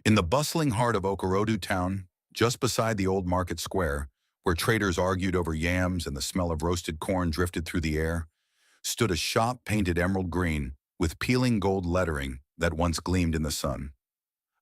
In the bustling heart of Okorodu town, just beside the old market square, where traders argued over yams and the smell of roasted corn drifted through the air, stood a shop painted emerald green with peeling gold lettering that once gleamed in the sun.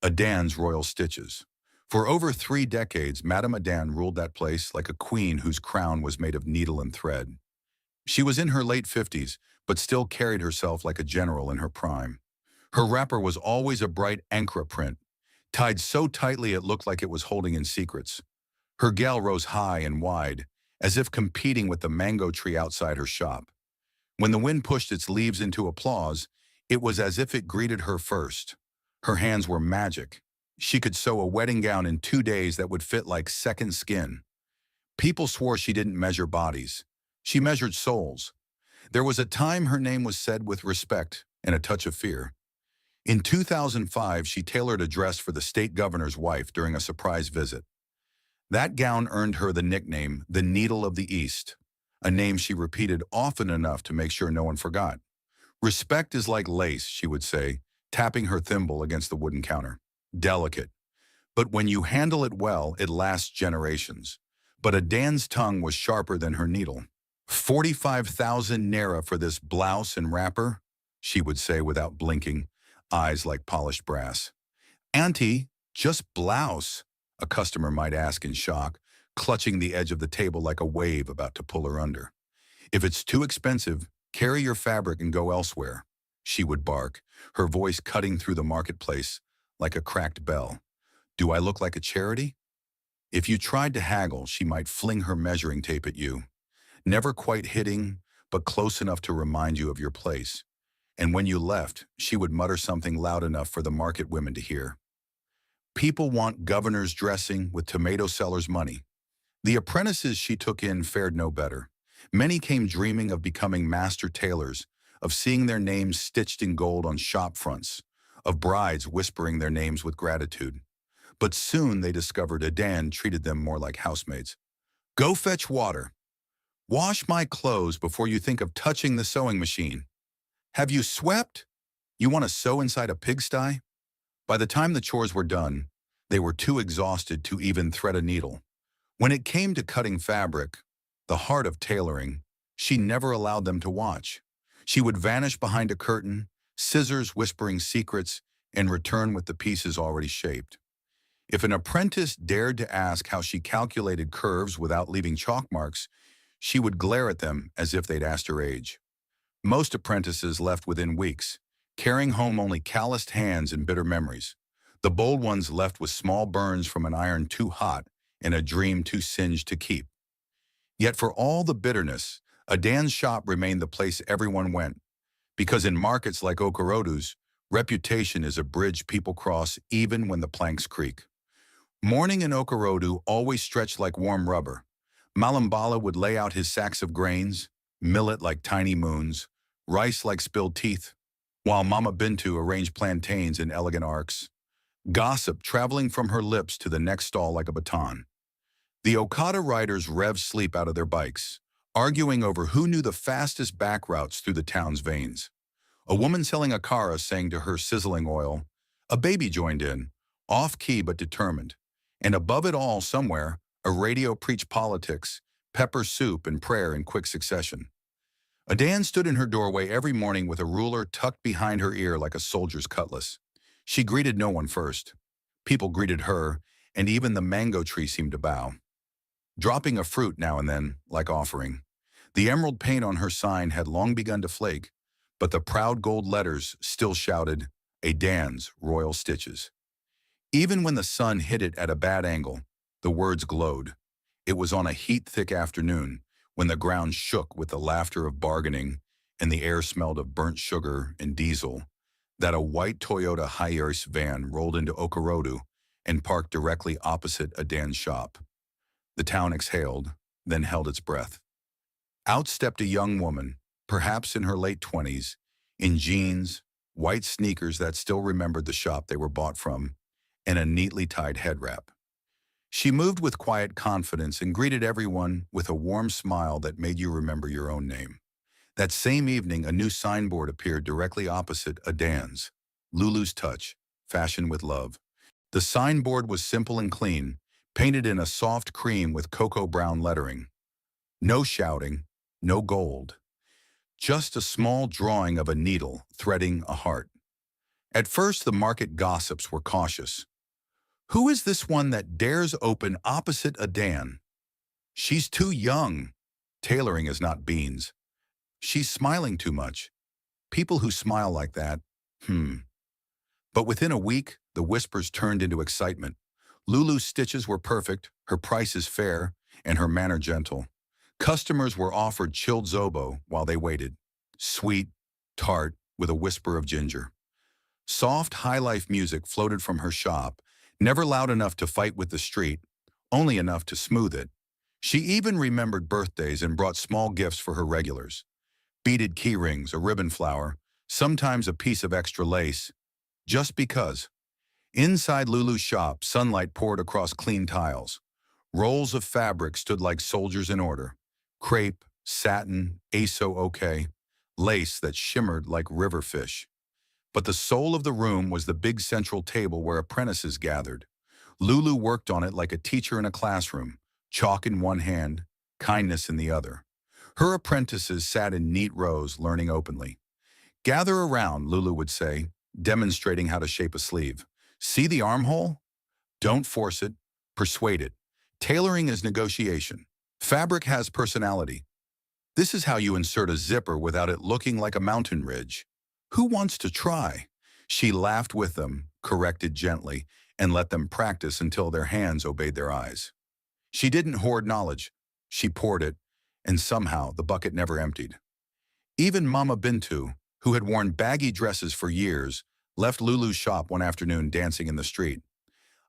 Adan's Royal Stitches. For over 3 decades, Madame Adan ruled that place like a queen whose crown was made of needle and thread. She was in her late 50s, but still carried herself like a general in her prime. Her wrapper was always a bright ankara print, tied so tightly it looked like it was holding in secrets. Her gown rose high and wide, as if competing with the mango tree outside her shop. When the wind pushed its leaves into applause, it was as if it greeted her first. Her hands were magic. She could sew a wedding gown in 2 days that would fit like second skin. People swore she didn't measure bodies. She measured souls. There was a time her name was said with respect and a touch of fear. In 2005, she tailored a dress for the state governor's wife during a surprise visit. That gown earned her the nickname, the Needle of the East, a name she repeated often enough to make sure no one forgot. Respect is like lace, she would say, tapping her thimble against the wooden counter. Delicate. But when you handle it well, it lasts generations. But Adan's tongue was sharper than her needle. 45,000 naira for this blouse and wrapper, she would say without blinking, eyes like polished brass. Auntie, just blouse, a customer might ask in shock, clutching the edge of the table like a wave about to pull her under. If it's too expensive, carry your fabric and go elsewhere, she would bark, her voice cutting through the marketplace like a cracked bell. Do I look like a charity? If you tried to haggle, she might fling her measuring tape at you, never quite hitting, but close enough to remind you of your place. And when you left, she would mutter something loud enough for the market women to hear. People want governors dressing with tomato sellers' money. The apprentices she took in fared no better. Many came dreaming of becoming master tailors, of seeing their names stitched in gold on shop fronts, of brides whispering their names with gratitude. But soon they discovered Adan treated them more like housemaids. Go fetch water. Wash my clothes before you think of touching the sewing machine. Have you swept? You want to sew inside a pigsty? By the time the chores were done, they were too exhausted to even thread a needle. When it came to cutting fabric, the heart of tailoring, she never allowed them to watch. She would vanish behind a curtain, scissors whispering secrets, and return with the pieces already shaped. If an apprentice dared to ask how she calculated curves without leaving chalk marks, she would glare at them as if they'd asked her age. Most apprentices left within weeks, carrying home only calloused hands and bitter memories. The bold ones left with small burns from an iron too hot and a dream too singed to keep. Yet for all the bitterness, Adan's shop remained the place everyone went, because in markets like Okorodu's, reputation is a bridge people cross even when the planks creak. Morning in Okorodu always stretched like warm rubber. Malambala would lay out his sacks of grains, millet like tiny moons, rice like spilled teeth, while Mama Bintu arranged plantains in elegant arcs, gossip traveling from her lips to the next stall like a baton. The Okada riders revved sleep out of their bikes, arguing over who knew the fastest back routes through the town's veins. A woman selling akara sang to her sizzling oil. A baby joined in, off-key but determined. And above it all, somewhere, a radio preached politics, pepper soup, and prayer in quick succession. Adan stood in her doorway every morning with a ruler tucked behind her ear like a soldier's cutlass. She greeted no one first. People greeted her, and even the mango tree seemed to bow, dropping a fruit now and then, like offering. The emerald paint on her sign had long begun to flake, but the proud gold letters still shouted, Adan's Royal Stitches. Even when the sun hit it at a bad angle, the words glowed. It was on a heat-thick afternoon, when the ground shook with the laughter of bargaining and the air smelled of burnt sugar and diesel, that a white Toyota Hiace van rolled into Okorodu and parked directly opposite Adan's shop. The town exhaled, then held its breath. Out stepped a young woman, perhaps in her late 20s, in jeans, white sneakers that still remembered the shop they were bought from, and a neatly tied head wrap. She moved with quiet confidence and greeted everyone with a warm smile that made you remember your own name. That same evening, a new signboard appeared directly opposite Adan's, Lulu's Touch, Fashion with Love. The signboard was simple and clean, painted in a soft cream with cocoa brown lettering. No shouting, no gold. Just a small drawing of a needle threading a heart. At first, the market gossips were cautious. Who is this one that dares open opposite a Dan? She's too young. Tailoring is not beans. She's smiling too much. People who smile like that, But within a week, the whispers turned into excitement. Lulu's stitches were perfect, her prices fair, and her manner gentle. Customers were offered chilled zobo while they waited. Sweet, tart, with a whisper of ginger. Soft, high-life music floated from her shop, never loud enough to fight with the street, only enough to smooth it. She even remembered birthdays and brought small gifts for her regulars. Beaded key rings, a ribbon flower, sometimes a piece of extra lace, just because. Inside Lulu's shop, sunlight poured across clean tiles. Rolls of fabric stood like soldiers in order. Crepe, satin, aso-ok, lace that shimmered like river fish. But the soul of the room was the big central table where apprentices gathered. Lulu worked on it like a teacher in a classroom, chalk in one hand, kindness in the other. Her apprentices sat in neat rows, learning openly. "Gather around," Lulu would say, demonstrating how to shape a sleeve. "See the armhole? Don't force it, persuade it. Tailoring is negotiation. Fabric has personality. This is how you insert a zipper without it looking like a mountain ridge. Who wants to try?" She laughed with them, corrected gently, and let them practice until their hands obeyed their eyes. She didn't hoard knowledge. She poured it, and somehow the bucket never emptied. Even Mama Bintu, who had worn baggy dresses for years, left Lulu's shop one afternoon dancing in the street.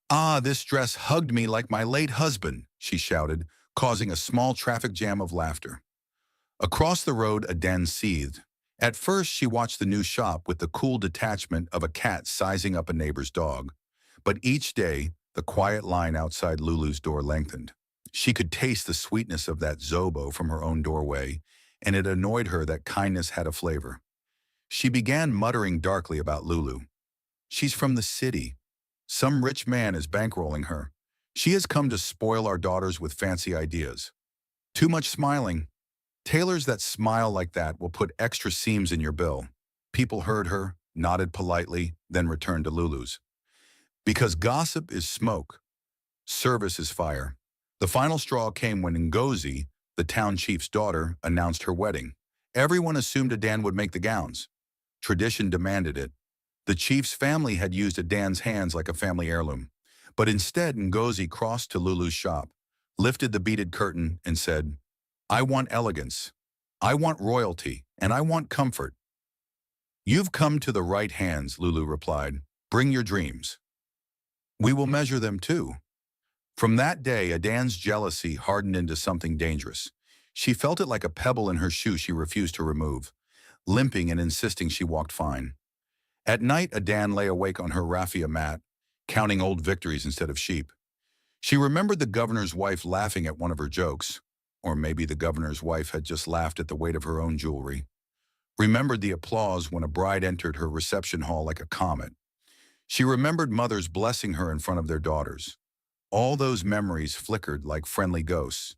"Ah, this dress hugged me like my late husband," she shouted, causing a small traffic jam of laughter. Across the road, Aden seethed. At first, she watched the new shop with the cool detachment of a cat sizing up a neighbor's dog. But each day, the quiet line outside Lulu's door lengthened. She could taste the sweetness of that zobo from her own doorway, and it annoyed her that kindness had a flavor. She began muttering darkly about Lulu. "She's from the city. Some rich man is bankrolling her. She has come to spoil our daughters with fancy ideas. Too much smiling. Tailors that smile like that will put extra seams in your bill." People heard her, nodded politely, then returned to Lulu's. Because gossip is smoke. Service is fire. The final straw came when Ngozi, the town chief's daughter, announced her wedding. Everyone assumed Adan would make the gowns. Tradition demanded it. The chief's family had used Adan's hands like a family heirloom. But instead, Ngozi crossed to Lulu's shop, lifted the beaded curtain, and said, "I want elegance. I want royalty, and I want comfort." "You've come to the right hands," Lulu replied. "Bring your dreams. We will measure them too." From that day, Adan's jealousy hardened into something dangerous. She felt it like a pebble in her shoe she refused to remove, limping and insisting she walked fine. At night, Adan lay awake on her raffia mat, counting old victories instead of sheep. She remembered the governor's wife laughing at one of her jokes, or maybe the governor's wife had just laughed at the weight of her own jewelry. Remembered the applause when a bride entered her reception hall like a comet. She remembered mothers blessing her in front of their daughters. All those memories flickered like friendly ghosts.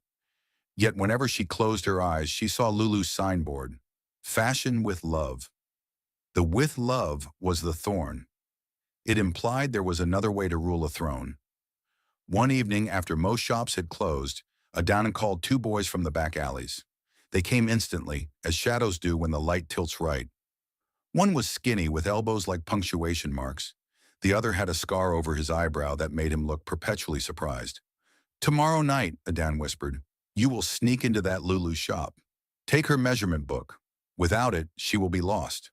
Yet whenever she closed her eyes, she saw Lulu's signboard, "Fashion with love." The "with love" was the thorn. It implied there was another way to rule a throne. One evening, after most shops had closed, Adan called two boys from the back alleys. They came instantly, as shadows do when the light tilts right. One was skinny with elbows like punctuation marks. The other had a scar over his eyebrow that made him look perpetually surprised. "Tomorrow night," Adan whispered, "you will sneak into that Lulu shop. Take her measurement book. Without it, she will be lost."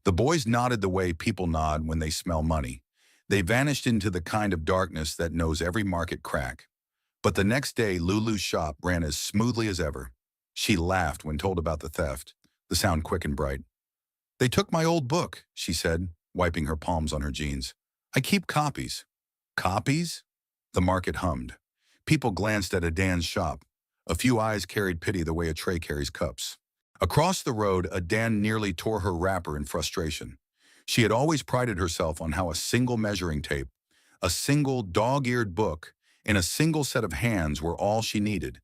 The boys nodded the way people nod when they smell money. They vanished into the kind of darkness that knows every market crack. But the next day, Lulu's shop ran as smoothly as ever. She laughed when told about the theft, the sound quick and bright. "They took my old book," she said, wiping her palms on her jeans. "I keep copies." "Copies?" The market hummed. People glanced at Adan's shop. A few eyes carried pity the way a tray carries cups. Across the road, Adan nearly tore her wrapper in frustration. She had always prided herself on how a single measuring tape, A single dog-eared book and a single set of hands were all she needed.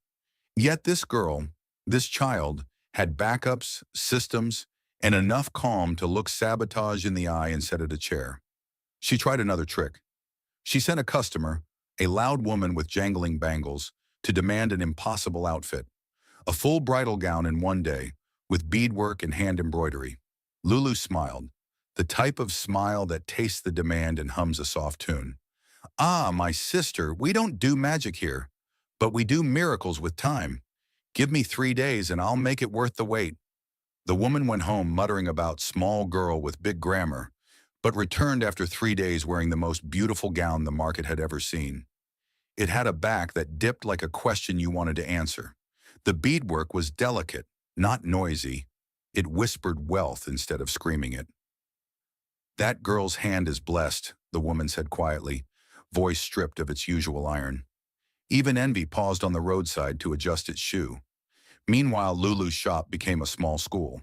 Yet this girl, this child, had backups, systems, and enough calm to look sabotage in the eye and sit at a chair. She tried another trick. She sent a customer, a loud woman with jangling bangles, to demand an impossible outfit. A full bridal gown in one day, with beadwork and hand embroidery. Lulu smiled, the type of smile that tastes the demand and hums a soft tune. Ah, my sister, we don't do magic here, but we do miracles with time. Give me 3 days and I'll make it worth the wait. The woman went home muttering about small girl with big grammar, but returned after 3 days wearing the most beautiful gown the market had ever seen. It had a back that dipped like a question you wanted to answer. The beadwork was delicate, not noisy. It whispered wealth instead of screaming it. That girl's hand is blessed, the woman said quietly, voice stripped of its usual iron. Even envy paused on the roadside to adjust its shoe. Meanwhile, Lulu's shop became a small school.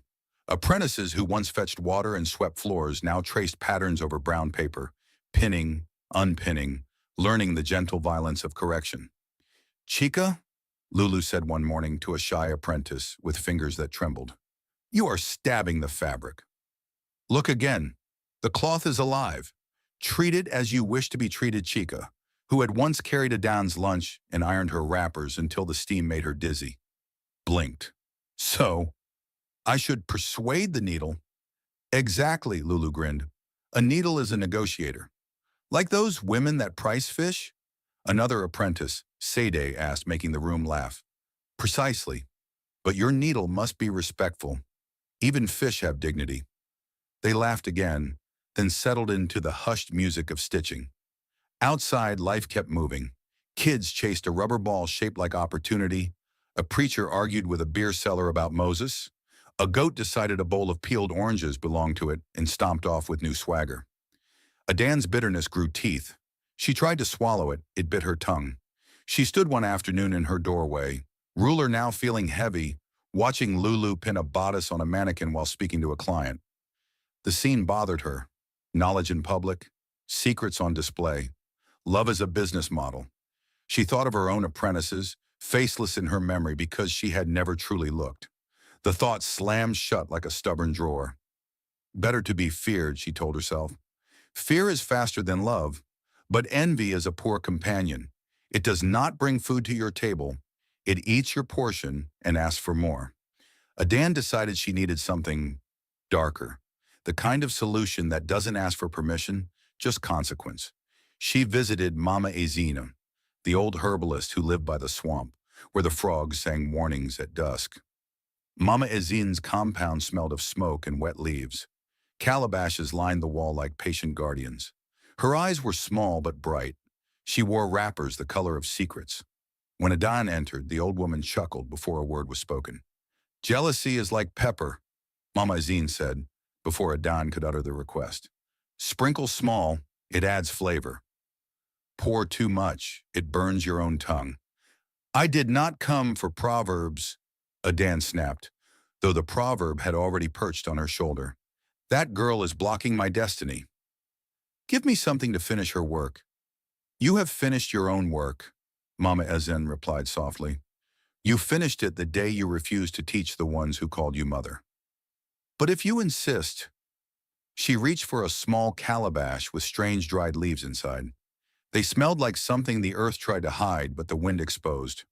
Apprentices who once fetched water and swept floors now traced patterns over brown paper, pinning, unpinning, learning the gentle violence of correction. "Chica," Lulu said one morning to a shy apprentice with fingers that trembled, "you are stabbing the fabric. Look again. The cloth is alive. Treat it as you wish to be treated, Chica, who had once carried Adan's lunch and ironed her wrappers until the steam made her dizzy." Blinked. "So, I should persuade the needle?" "Exactly," Lulu grinned. "A needle is a negotiator. Like those women that price fish?" Another apprentice, Sade, asked, making the room laugh. "Precisely. But your needle must be respectful. Even fish have dignity." They laughed again, then settled into the hushed music of stitching. Outside, life kept moving. Kids chased a rubber ball shaped like opportunity. A preacher argued with a beer seller about Moses. A goat decided a bowl of peeled oranges belonged to it and stomped off with new swagger. Adan's bitterness grew teeth. She tried to swallow it, it bit her tongue. She stood one afternoon in her doorway, ruler now feeling heavy, watching Lulu pin a bodice on a mannequin while speaking to a client. The scene bothered her. Knowledge in public, secrets on display, love as a business model. She thought of her own apprentices, faceless in her memory because she had never truly looked. The thought slammed shut like a stubborn drawer. Better to be feared, she told herself. Fear is faster than love, but envy is a poor companion. It does not bring food to your table. It eats your portion and asks for more. Adan decided she needed something darker, the kind of solution that doesn't ask for permission, just consequence. She visited Mama Ezina, the old herbalist who lived by the swamp, where the frogs sang warnings at dusk. Mama Ezina's compound smelled of smoke and wet leaves. Calabashes lined the wall like patient guardians. Her eyes were small but bright. She wore wrappers the color of secrets. When Adan entered, the old woman chuckled before a word was spoken. "Jealousy is like pepper," Mama Ezina said, before Adan could utter the request. "Sprinkle small, it adds flavor. Pour too much, it burns your own tongue." "I did not come for proverbs," Adan snapped, though the proverb had already perched on her shoulder. "That girl is blocking my destiny. Give me something to finish her work." "You have finished your own work," Mama Ezin replied softly. "You finished it the day you refused to teach the ones who called you mother. But if you insist..." She reached for a small calabash with strange dried leaves inside. They smelled like something the earth tried to hide, but the wind exposed.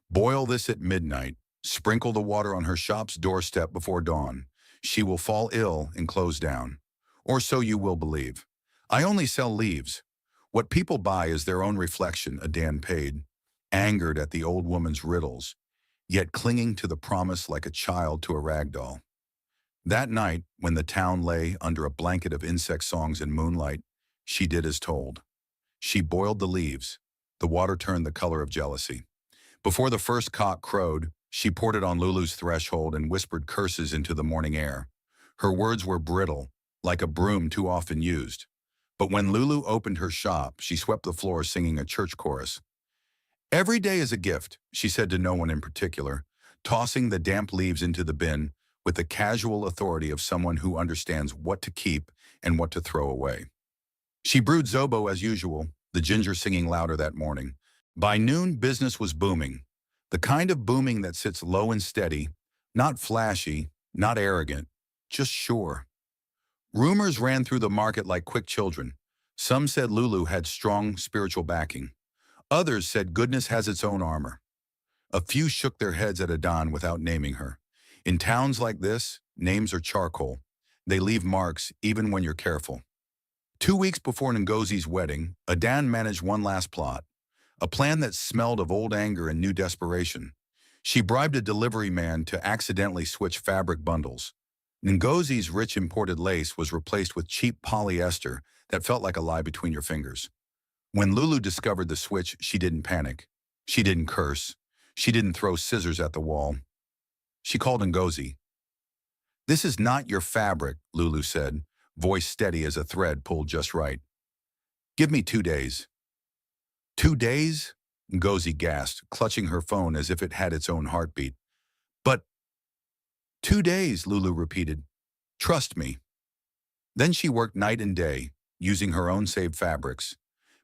"Boil this at midnight. Sprinkle the water on her shop's doorstep before dawn. She will fall ill and close down. Or so you will believe. I only sell leaves. What people buy is their own reflection," Adan paid, angered at the old woman's riddles, yet clinging to the promise like a child to a rag doll. That night, when the town lay under a blanket of insect songs and moonlight, she did as told. She boiled the leaves. The water turned the color of jealousy. Before the first cock crowed, she poured it on Lulu's threshold and whispered curses into the morning air. Her words were brittle, like a broom too often used. But when Lulu opened her shop, she swept the floor singing a church chorus. "Every day is a gift," she said to no one in particular, tossing the damp leaves into the bin with the casual authority of someone who understands what to keep and what to throw away. She brewed zobo as usual, the ginger singing louder that morning. By noon, business was booming. The kind of booming that sits low and steady, not flashy, not arrogant, just sure. Rumors ran through the market like quick children. Some said Lulu had strong spiritual backing. Others said goodness has its own armor. A few shook their heads at Adon without naming her. In towns like this, names are charcoal. They leave marks even when you're careful. 2 weeks before Ngozi's wedding, Adan managed one last plot, a plan that smelled of old anger and new desperation. She bribed a delivery man to accidentally switch fabric bundles. Ngozi's rich imported lace was replaced with cheap polyester that felt like a lie between your fingers. When Lulu discovered the switch, she didn't panic. She didn't curse. She didn't throw scissors at the wall. She called Ngozi. "This is not your fabric," Lulu said, voice steady as a thread pulled just right. "Give me 2 days." 2 days? Ngozi gasped, clutching her phone as if it had its own heartbeat. "But 2 days," Lulu repeated. "Trust me." Then she worked night and day, using her own saved fabrics,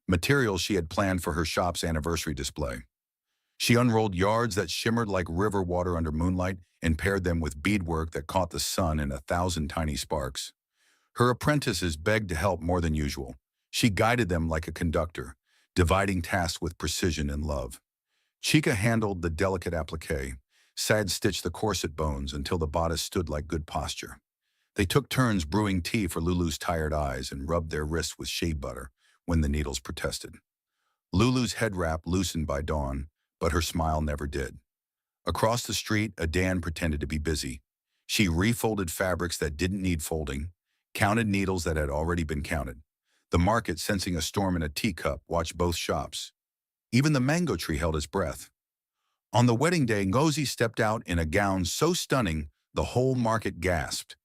materials she had planned for her shop's anniversary display. She unrolled yards that shimmered like river water under moonlight and paired them with beadwork that caught the sun in 1,000 tiny sparks. Her apprentices begged to help more than usual. She guided them like a conductor, dividing tasks with precision and love. Chica handled the delicate applique. Sad stitched the corset bones until the bodice stood like good posture. They took turns brewing tea for Lulu's tired eyes and rubbed their wrists with shea butter when the needles protested. Lulu's head wrap loosened by dawn, but her smile never did. Across the street, Adan pretended to be busy. She refolded fabrics that didn't need folding, counted needles that had already been counted. The market, sensing a storm in a teacup, watched both shops. Even the mango tree held its breath. On the wedding day, Ngozi stepped out in a gown so stunning the whole market gasped.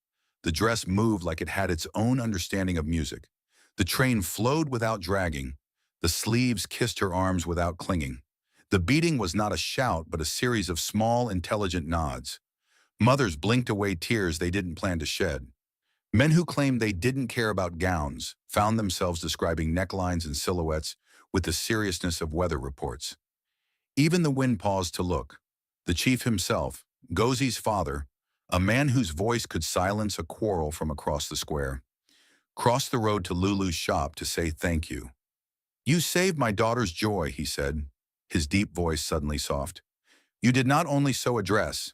The dress moved like it had its own understanding of music. The train flowed without dragging. The sleeves kissed her arms without clinging. The beating was not a shout, but a series of small, intelligent nods. Mothers blinked away tears they didn't plan to shed. Men who claimed they didn't care about gowns found themselves describing necklines and silhouettes with the seriousness of weather reports. Even the wind paused to look. The chief himself, Ngozi's father, a man whose voice could silence a quarrel from across the square, crossed the road to Lulu's shop to say thank you. "You saved my daughter's joy," he said, his deep voice suddenly soft. "You did not only sew a dress,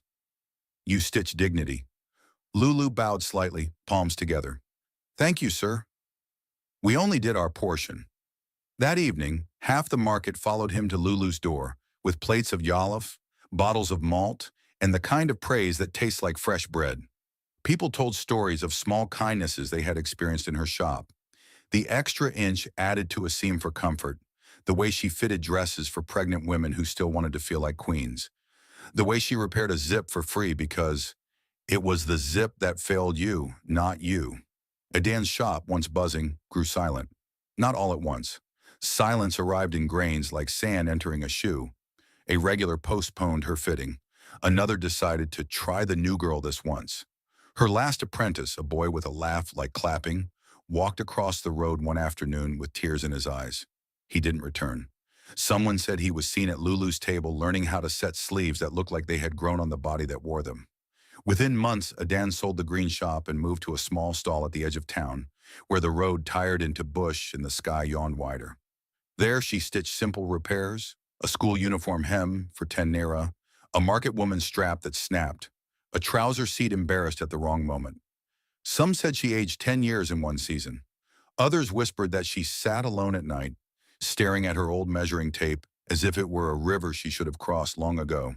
you stitched dignity." Lulu bowed slightly, palms together. "Thank you, sir. We only did our portion." That evening, half the market followed him to Lulu's door, with plates of yalaf, bottles of malt, and the kind of praise that tastes like fresh bread. People told stories of small kindnesses they had experienced in her shop. The extra inch added to a seam for comfort, the way she fitted dresses for pregnant women who still wanted to feel like queens, the way she repaired a zip for free because it was the zip that failed you, not you. Adan's shop, once buzzing, grew silent. Not all at once. Silence arrived in grains like sand entering a shoe. A regular postponed her fitting. Another decided to try the new girl this once. Her last apprentice, a boy with a laugh like clapping, walked across the road one afternoon with tears in his eyes. He didn't return. Someone said he was seen at Lulu's table learning how to set sleeves that looked like they had grown on the body that wore them. Within months, Adan sold the green shop and moved to a small stall at the edge of town, where the road tired into bush and the sky yawned wider. There she stitched simple repairs, a school uniform hem for 10 naira, a market woman's strap that snapped, a trouser seat embarrassed at the wrong moment. Some said she aged 10 years in one season. Others whispered that she sat alone at night, staring at her old measuring tape as if it were a river she should have crossed long ago.